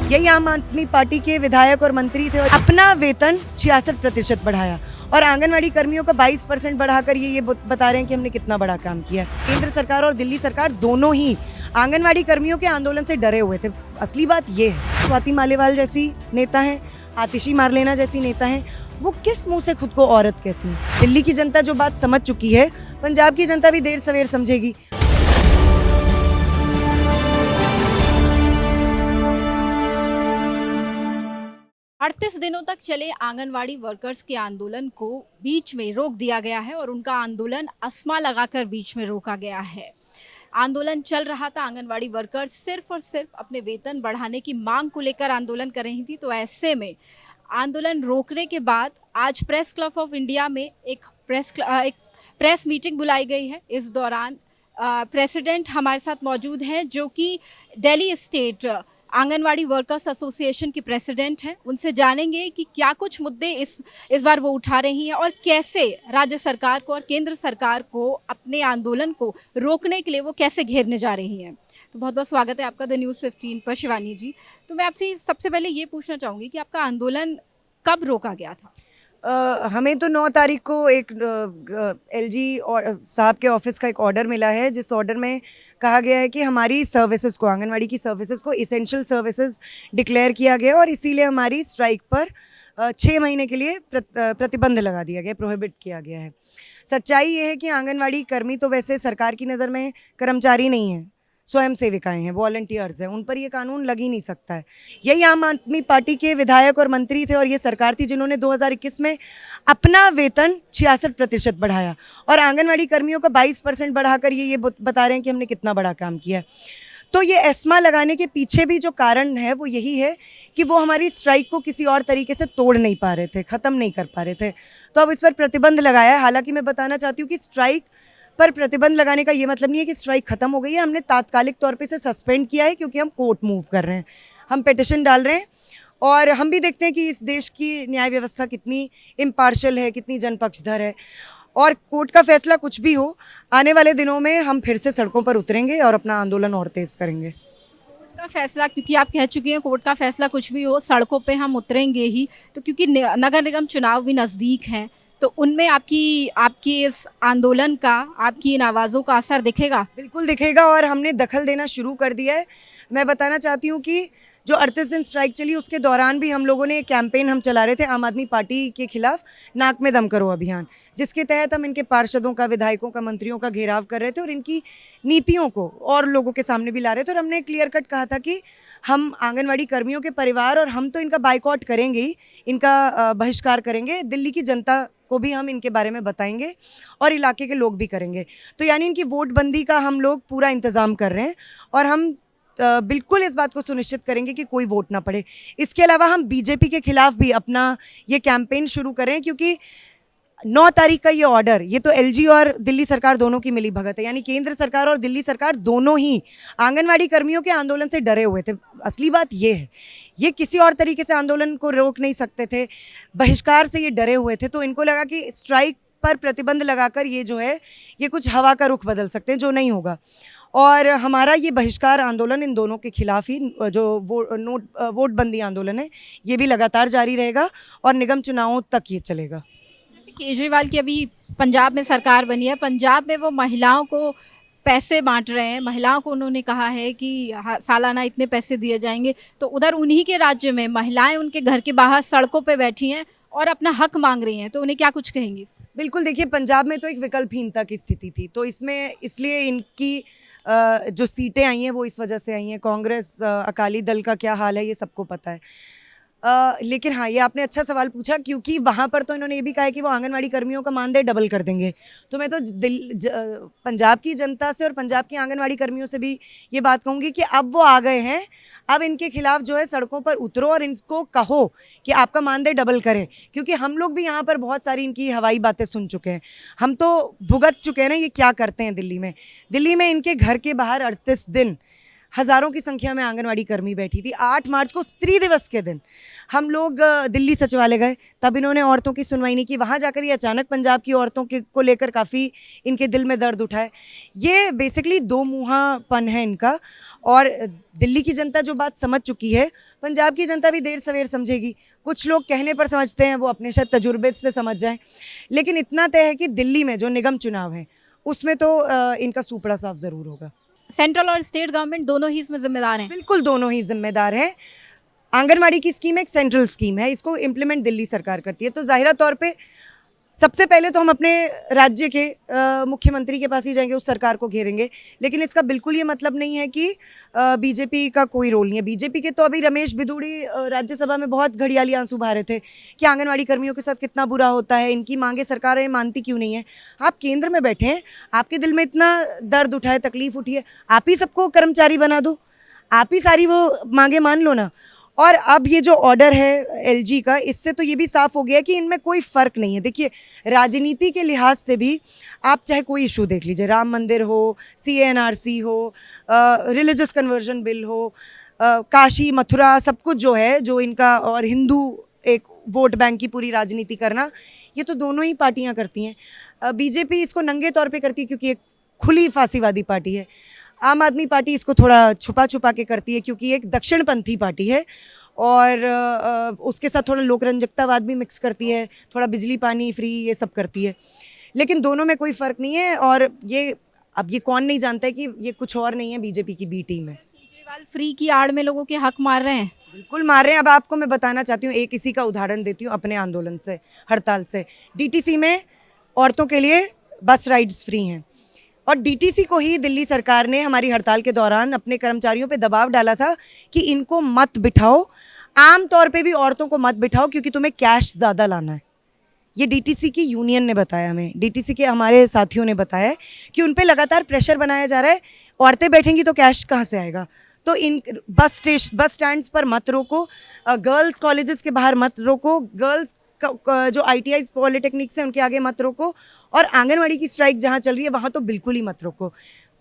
यही आम आदमी पार्टी के विधायक और मंत्री थे और अपना वेतन 66% बढ़ाया और आंगनवाड़ी कर्मियों का 22% बढ़ाकर ये बता रहे हैं कि हमने कितना बड़ा काम किया। केंद्र सरकार और दिल्ली सरकार दोनों ही आंगनवाड़ी कर्मियों के आंदोलन से डरे हुए थे। असली बात ये है, स्वाति मालीवाल जैसी नेता हैं, आतिशी मारलेना जैसी नेता हैं, वो किस मुंह से खुद को औरत कहती हैं। दिल्ली की जनता जो बात समझ चुकी है, पंजाब की जनता भी देर सवेर समझेगी। 38 दिनों तक चले आंगनवाड़ी वर्कर्स के आंदोलन को बीच में रोक दिया गया है और उनका आंदोलन अस्मा लगाकर बीच में रोका गया है। आंदोलन चल रहा था, आंगनवाड़ी वर्कर्स सिर्फ और सिर्फ अपने वेतन बढ़ाने की मांग को लेकर आंदोलन कर रही थी। तो ऐसे में आंदोलन रोकने के बाद आज प्रेस क्लब ऑफ इंडिया में एक प्रेस मीटिंग बुलाई गई है। इस दौरान प्रेसिडेंट हमारे साथ मौजूद हैं, जो कि Delhi state anganwadi workers association की प्रेसिडेंट हैं। उनसे जानेंगे कि क्या कुछ मुद्दे इस बार वो उठा रही हैं और कैसे राज्य सरकार को और केंद्र सरकार को अपने आंदोलन को रोकने के लिए वो कैसे घेरने जा रही हैं। तो बहुत बहुत स्वागत है आपका द न्यूज़ 15 पर शिवानी जी। तो मैं आपसे सबसे पहले ये पूछना चाहूँगी कि आपका आंदोलन कब रोका गया था? हमें तो 9 तारीख को एक एलजी और साहब के ऑफिस का एक ऑर्डर मिला है, जिस ऑर्डर में कहा गया है कि हमारी सर्विसेज को, आंगनवाड़ी की सर्विसेज को इसेंशियल सर्विसेज डिक्लेयर किया गया और इसीलिए हमारी स्ट्राइक पर 6 महीने के लिए प्रतिबंध लगा दिया गया, प्रोहिबिट किया गया है। सच्चाई ये है कि आंगनवाड़ी कर्मी तो वैसे सरकार की नज़र में कर्मचारी नहीं है, स्वयं सेविकाएं हैं, वॉलंटियर्स हैं, उन पर ये कानून लग ही नहीं सकता है। यही आम आदमी पार्टी के विधायक और मंत्री थे और ये सरकार थी जिन्होंने 2021 में अपना वेतन 66% बढ़ाया और आंगनवाड़ी कर्मियों का 22% बढ़ाकर ये बता रहे हैं कि हमने कितना बड़ा काम किया। तो ये एस्मा लगाने के पीछे भी जो कारण है वो यही है कि वो हमारी स्ट्राइक को किसी और तरीके से तोड़ नहीं पा रहे थे, ख़त्म नहीं कर पा रहे थे। तो अब इस पर प्रतिबंध लगाया है। हालांकि मैं बताना चाहती हूँ कि स्ट्राइक पर प्रतिबंध लगाने का ये मतलब नहीं है कि स्ट्राइक खत्म हो गई है। हमने तात्कालिक तौर पे इसे सस्पेंड किया है क्योंकि हम कोर्ट मूव कर रहे हैं, हम पिटिशन डाल रहे हैं और हम भी देखते हैं कि इस देश की न्याय व्यवस्था कितनी इम्पार्शियल है, कितनी जनपक्षधर है। और कोर्ट का फैसला कुछ भी हो, आने वाले दिनों में हम फिर से सड़कों पर उतरेंगे और अपना आंदोलन और तेज करेंगे। कोर्ट का फैसला, क्योंकि आप कह चुकी हैं कोर्ट का फैसला कुछ भी हो, सड़कों पे हम उतरेंगे ही। तो क्योंकि नगर निगम चुनाव भी नज़दीक हैं, तो उनमें आपकी इस आंदोलन का, आपकी इन आवाज़ों का असर दिखेगा? बिल्कुल दिखेगा और हमने दखल देना शुरू कर दिया है। मैं बताना चाहती हूँ कि जो 38 दिन स्ट्राइक चली उसके दौरान भी हम लोगों ने एक कैंपेन हम चला रहे थे आम आदमी पार्टी के खिलाफ, नाक में दम करो अभियान, जिसके तहत हम इनके पार्षदों का, विधायकों का, मंत्रियों का घेराव कर रहे थे और इनकी नीतियों को और लोगों के सामने भी ला रहे थे। और हमने क्लियर कट कहा था कि हम आंगनवाड़ी कर्मियों के परिवार और हम तो इनका बाइकआउट करेंगे ही, इनका बहिष्कार करेंगे। दिल्ली की जनता को भी हम इनके बारे में बताएंगे और इलाके के लोग भी करेंगे। तो यानी इनकी वोटबंदी का हम लोग पूरा इंतज़ाम कर रहे हैं और हम बिल्कुल इस बात को सुनिश्चित करेंगे कि कोई वोट ना पड़े। इसके अलावा हम बीजेपी के खिलाफ भी अपना ये कैंपेन शुरू करें, क्योंकि 9 तारीख का ये ऑर्डर, ये तो एलजी और दिल्ली सरकार दोनों की मिली भगत है, यानी केंद्र सरकार और दिल्ली सरकार दोनों ही आंगनवाड़ी कर्मियों के आंदोलन से डरे हुए थे। असली बात ये है, ये किसी और तरीके से आंदोलन को रोक नहीं सकते थे, बहिष्कार से ये डरे हुए थे। तो इनको लगा कि स्ट्राइक पर प्रतिबंध लगाकर ये जो है ये कुछ हवा का रुख बदल सकते हैं, जो नहीं होगा। और हमारा ये बहिष्कार आंदोलन इन दोनों के खिलाफ ही, जो वोटबंदी आंदोलन है, ये भी लगातार जारी रहेगा और निगम चुनावों तक ये चलेगा। जैसे केजरीवाल की अभी पंजाब में सरकार बनी है, पंजाब में वो महिलाओं को पैसे बांट रहे हैं, महिलाओं को उन्होंने कहा है कि सालाना इतने पैसे दिए जाएंगे। तो उधर उन्हीं के राज्य में महिलाएं उनके घर के बाहर सड़कों पे बैठी हैं और अपना हक मांग रही हैं, तो उन्हें क्या कुछ कहेंगी? बिल्कुल, देखिए, पंजाब में तो एक विकल्पहीनता की स्थिति थी, तो इसलिए इनकी जो सीटें आई हैं वो इस वजह से आई हैं। कांग्रेस, अकाली दल का क्या हाल है ये सबको पता है। लेकिन हाँ, ये आपने अच्छा सवाल पूछा, क्योंकि वहाँ पर तो इन्होंने ये भी कहा है कि वो आंगनवाड़ी कर्मियों का मानदेय डबल कर देंगे। तो मैं तो पंजाब की जनता से और पंजाब की आंगनवाड़ी कर्मियों से भी ये बात कहूँगी कि अब वो आ गए हैं, अब इनके खिलाफ जो है सड़कों पर उतरो और इनको कहो कि आपका मानदेय डबल करें। क्योंकि हम लोग भी यहाँ पर बहुत सारी इनकी हवाई बातें सुन चुके हैं, हम तो भुगत चुके हैं ना ये क्या करते हैं दिल्ली में। इनके घर के बाहर 38 दिन हज़ारों की संख्या में आंगनवाड़ी कर्मी बैठी थी। 8 मार्च को स्त्री दिवस के दिन हम लोग दिल्ली सचिवालय गए, तब इन्होंने औरतों की सुनवाई नहीं की। वहाँ जाकर ये अचानक पंजाब की औरतों के को लेकर काफ़ी इनके दिल में दर्द उठा है। ये बेसिकली दो मुँहापन है इनका, और दिल्ली की जनता जो बात समझ चुकी है, पंजाब की जनता भी देर सवेर समझेगी। कुछ लोग कहने पर समझते हैं, वो अपने शायद तजुर्बे से समझ जाएं, लेकिन इतना तय है कि दिल्ली में जो निगम चुनाव है उसमें तो इनका सूपड़ा साफ ज़रूर होगा। सेंट्रल और स्टेट गवर्नमेंट दोनों ही इसमें जिम्मेदार हैं। बिल्कुल दोनों ही जिम्मेदार हैं। आंगनवाड़ी की स्कीम एक सेंट्रल स्कीम है, इसको इम्प्लीमेंट दिल्ली सरकार करती है। तो जाहिरा तौर पे सबसे पहले तो हम अपने राज्य के मुख्यमंत्री के पास ही जाएंगे, उस सरकार को घेरेंगे। लेकिन इसका बिल्कुल ये मतलब नहीं है कि बीजेपी का कोई रोल नहीं है। बीजेपी के तो अभी रमेश बिधूड़ी राज्यसभा में बहुत घड़ियाली आंसू बहा रहे थे कि आंगनवाड़ी कर्मियों के साथ कितना बुरा होता है, इनकी मांगे सरकारें मानती क्यों नहीं है। आप केंद्र में बैठे हैं, आपके दिल में इतना दर्द उठा है, तकलीफ उठी है, आप ही सबको कर्मचारी बना दो, आप ही सारी वो मांगे मान लो ना। और अब ये जो ऑर्डर है एलजी का, इससे तो ये भी साफ हो गया कि इनमें कोई फ़र्क नहीं है। देखिए, राजनीति के लिहाज से भी आप चाहे कोई इशू देख लीजिए, राम मंदिर हो, CANRC हो, रिलीजियस कन्वर्जन बिल हो, काशी मथुरा, सब कुछ जो है, जो इनका, और हिंदू एक वोट बैंक की पूरी राजनीति करना, ये तो दोनों ही पार्टियां करती हैं। बीजेपी इसको नंगे तौर पे करती है क्योंकि एक खुली फांसीवादी पार्टी है। आम आदमी पार्टी इसको थोड़ा छुपा छुपा के करती है क्योंकि एक दक्षिणपंथी पार्टी है, और उसके साथ थोड़ा लोकरंजकतावाद भी मिक्स करती है, थोड़ा बिजली पानी फ्री ये सब करती है। लेकिन दोनों में कोई फ़र्क नहीं है, और ये कौन नहीं जानता है कि ये कुछ और नहीं है, बीजेपी की बी टीम है। केजरीवाल फ्री की आड़ में लोगों के हक मार रहे हैं। बिल्कुल मार रहे हैं। अब आपको मैं बताना चाहती हूँ, एक इसी का उदाहरण देती हूँ अपने आंदोलन से, हड़ताल से। DTC में औरतों के लिए बस राइड्स फ्री हैं, और DTC को ही दिल्ली सरकार ने हमारी हड़ताल के दौरान अपने कर्मचारियों पे दबाव डाला था कि इनको मत बिठाओ, आम तौर पे भी औरतों को मत बिठाओ क्योंकि तुम्हें कैश ज़्यादा लाना है। ये DTC की यूनियन ने बताया हमें, DTC के हमारे साथियों ने बताया है कि उन पे लगातार प्रेशर बनाया जा रहा है। औरतें बैठेंगी तो कैश कहाँ से आएगा। तो इन बस स्टैंड्स पर मत रोको, गर्ल्स कॉलेजेस के बाहर मत रोको, गर्ल्स जो ITI पॉलिटेक्निक्स हैं उनके आगे मत रोको, और आंगनवाड़ी की स्ट्राइक जहाँ चल रही है वहाँ तो बिल्कुल ही मत रोको।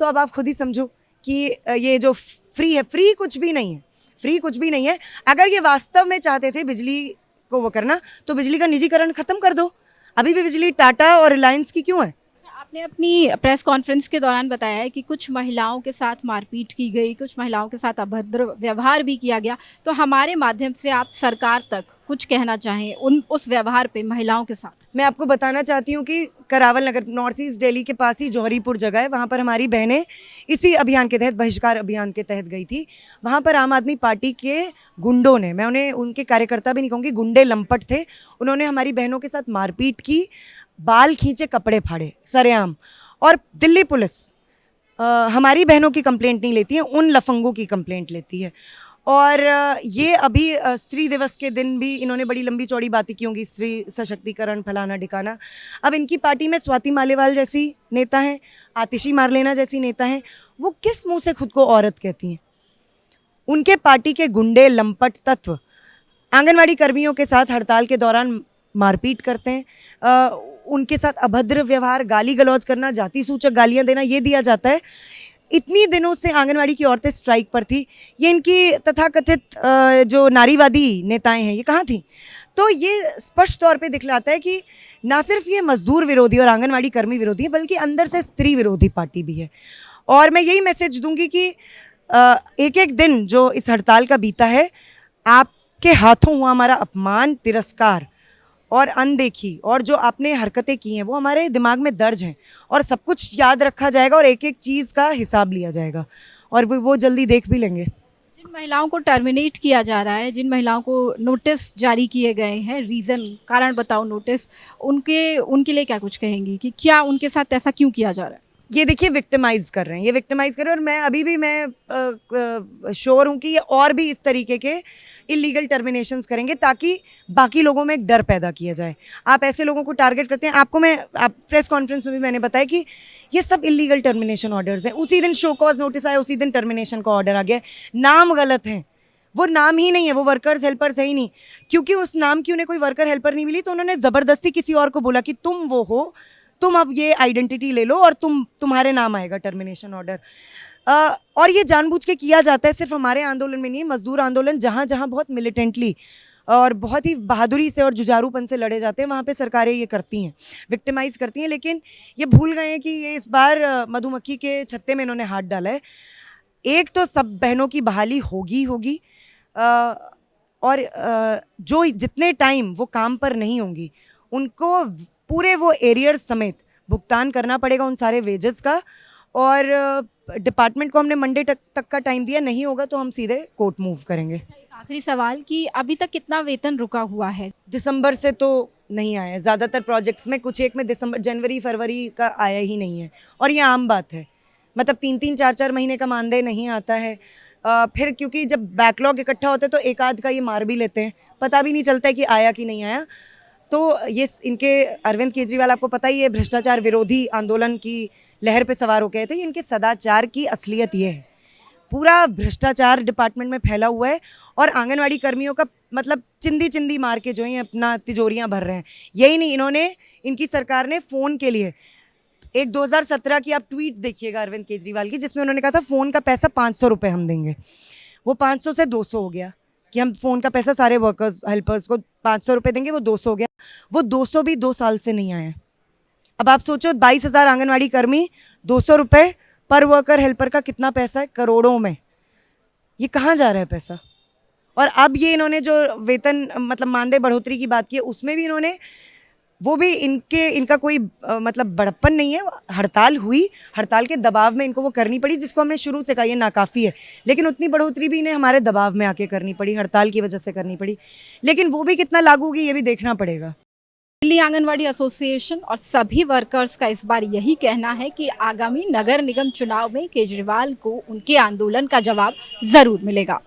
तो अब आप खुद ही समझो कि ये जो फ्री है, फ्री कुछ भी नहीं है, फ्री कुछ भी नहीं है। अगर ये वास्तव में चाहते थे बिजली को वो करना, तो बिजली का निजीकरण ख़त्म कर दो। अभी भी बिजली टाटा और रिलायंस की क्यों है? आपने अपनी प्रेस कॉन्फ्रेंस के दौरान बताया है कि कुछ महिलाओं के साथ मारपीट की गई, कुछ महिलाओं के साथ अभद्र व्यवहार भी किया गया। तो हमारे माध्यम से आप सरकार तक कुछ कहना चाहें उस व्यवहार पे महिलाओं के साथ? मैं आपको बताना चाहती हूँ कि करावल नगर, नॉर्थ ईस्ट दिल्ली के पास ही जौहरीपुर जगह है, वहाँ पर हमारी बहनें इसी अभियान के तहत, बहिष्कार अभियान के तहत गई थी। वहाँ पर आम आदमी पार्टी के गुंडों ने, मैं उन्हें उनके कार्यकर्ता भी नहीं कहूँगी, गुंडे लंपट थे, उन्होंने हमारी बहनों के साथ मारपीट की, बाल खींचे, कपड़े फाड़े सरेआम। और दिल्ली पुलिस हमारी बहनों की कंप्लेंट नहीं लेती है, उन लफंगों की कंप्लेंट लेती है। और ये अभी स्त्री दिवस के दिन भी इन्होंने बड़ी लंबी चौड़ी बातें की होंगी, स्त्री सशक्तिकरण फलाना ढिकाना। अब इनकी पार्टी में स्वाति मालेवाल जैसी नेता हैं, आतिशी मारलेना जैसी नेता हैं, वो किस मुंह से खुद को औरत कहती हैं? उनके पार्टी के गुंडे लंपट तत्व आंगनवाड़ी कर्मियों के साथ हड़ताल के दौरान मारपीट करते हैं, उनके साथ अभद्र व्यवहार, गाली गलौज करना, जाति सूचक गालियां देना, ये दिया जाता है। इतनी दिनों से आंगनवाड़ी की औरतें स्ट्राइक पर थी, ये इनकी तथाकथित जो नारीवादी नेताएं हैं, ये कहाँ थी? तो ये स्पष्ट तौर पे दिखलाता है कि ना सिर्फ ये मजदूर विरोधी और आंगनवाड़ी कर्मी विरोधी है, बल्कि अंदर से स्त्री विरोधी पार्टी भी है। और मैं यही मैसेज दूंगी कि एक एक दिन जो इस हड़ताल का बीता है, आपके हाथों हुआ हमारा अपमान, तिरस्कार और अनदेखी, और जो आपने हरकतें की हैं वो हमारे दिमाग में दर्ज हैं, और सब कुछ याद रखा जाएगा, और एक एक चीज़ का हिसाब लिया जाएगा, और वो जल्दी देख भी लेंगे। जिन महिलाओं को टर्मिनेट किया जा रहा है, जिन महिलाओं को नोटिस जारी किए गए हैं, रीज़न, कारण बताओ नोटिस, उनके लिए क्या कुछ कहेंगी कि क्या उनके साथ ऐसा क्यों किया जा रहा है? ये देखिए, विक्टिमाइज़ कर रहे हैं, ये विक्टिमाइज़ कर रहे हैं। और मैं अभी भी मैं श्योर हूँ कि ये और भी इस तरीके के इलीगल टर्मिनेशंस करेंगे ताकि बाकी लोगों में एक डर पैदा किया जाए। आप ऐसे लोगों को टारगेट करते हैं। आपको प्रेस कॉन्फ्रेंस में भी मैंने बताया कि ये सब इलीगल टर्मिनेशन ऑर्डर्स हैं। उसी दिन शो कॉज नोटिस आया, उसी दिन टर्मिनेशन का ऑर्डर आ गया। नाम गलत हैं, वो नाम ही नहीं है, वो वर्कर्स हेल्पर्स है ही नहीं। क्योंकि उस नाम की उन्हें कोई वर्कर हेल्पर नहीं मिली, तो उन्होंने ज़बरदस्ती किसी और को बोला कि तुम वो हो, तुम अब ये आइडेंटिटी ले लो और तुम्हारे नाम आएगा टर्मिनेशन ऑर्डर। और ये जानबूझ के किया जाता है, सिर्फ हमारे आंदोलन में नहीं, मजदूर आंदोलन जहाँ जहाँ बहुत मिलिटेंटली और बहुत ही बहादुरी से और जुझारूपन से लड़े जाते हैं, वहाँ पे सरकारें ये करती हैं, विक्टिमाइज करती हैं। लेकिन ये भूल गए हैं कि ये इस बार मधुमक्खी के छत्ते में इन्होंने हाथ डाला है। एक तो सब बहनों की बहाली होगी और जो जितने टाइम वो काम पर नहीं होंगी उनको पूरे वो एरियर समेत भुगतान करना पड़ेगा उन सारे वेजेस का। और डिपार्टमेंट को हमने मंडे तक का टाइम दिया, नहीं होगा तो हम सीधे कोर्ट मूव करेंगे। एक आखिरी सवाल कि अभी तक कितना वेतन रुका हुआ है? दिसंबर से तो नहीं आया है, ज़्यादातर प्रोजेक्ट्स में, कुछ एक में दिसंबर जनवरी फरवरी का आया ही नहीं है। और ये आम बात है, मतलब 3-3 4-4 महीने का मानदेय नहीं आता है। फिर क्योंकि जब बैकलॉग इकट्ठा होता है तो एक आध का ये मार भी लेते हैं, पता भी नहीं चलता है कि आया कि नहीं आया। तो ये इनके अरविंद केजरीवाल, आपको पता ही है, भ्रष्टाचार विरोधी आंदोलन की लहर पे सवार हो गए थे। इनके सदाचार की असलियत ये है, पूरा भ्रष्टाचार डिपार्टमेंट में फैला हुआ है और आंगनवाड़ी कर्मियों का मतलब चिंदी चिंदी मार के जो है अपना तिजोरियां भर रहे हैं। यही नहीं, इनकी सरकार ने फ़ोन के लिए एक 2017 की आप ट्वीट देखिएगा अरविंद केजरीवाल की, जिसमें उन्होंने कहा था फ़ोन का पैसा 500 रुपये हम देंगे। वो 500 से 200 हो गया कि हम फ़ोन का पैसा सारे वर्कर्स हेल्पर्स को 500 रुपये देंगे, वो 200 हो गया। वो 200 भी 2 साल से नहीं आया। अब आप सोचो 22,000 आंगनवाड़ी कर्मी, 200 रुपये पर वर्कर हेल्पर का कितना पैसा है? करोड़ों में। ये कहाँ जा रहा है पैसा? और अब ये इन्होंने जो वेतन मतलब मानदेय बढ़ोतरी की बात की है, उसमें भी इन्होंने वो भी इनका कोई मतलब बड़प्पन नहीं है। हड़ताल हुई, हड़ताल के दबाव में इनको वो करनी पड़ी, जिसको हमने शुरू से कहा ये नाकाफ़ी है। लेकिन उतनी बढ़ोतरी भी इन्हें हमारे दबाव में आके करनी पड़ी, हड़ताल की वजह से करनी पड़ी। लेकिन वो भी कितना लागू होगी ये भी देखना पड़ेगा। दिल्ली आंगनवाड़ी एसोसिएशन और सभी वर्कर्स का इस बार यही कहना है कि आगामी नगर निगम चुनाव में केजरीवाल को उनके आंदोलन का जवाब जरूर मिलेगा।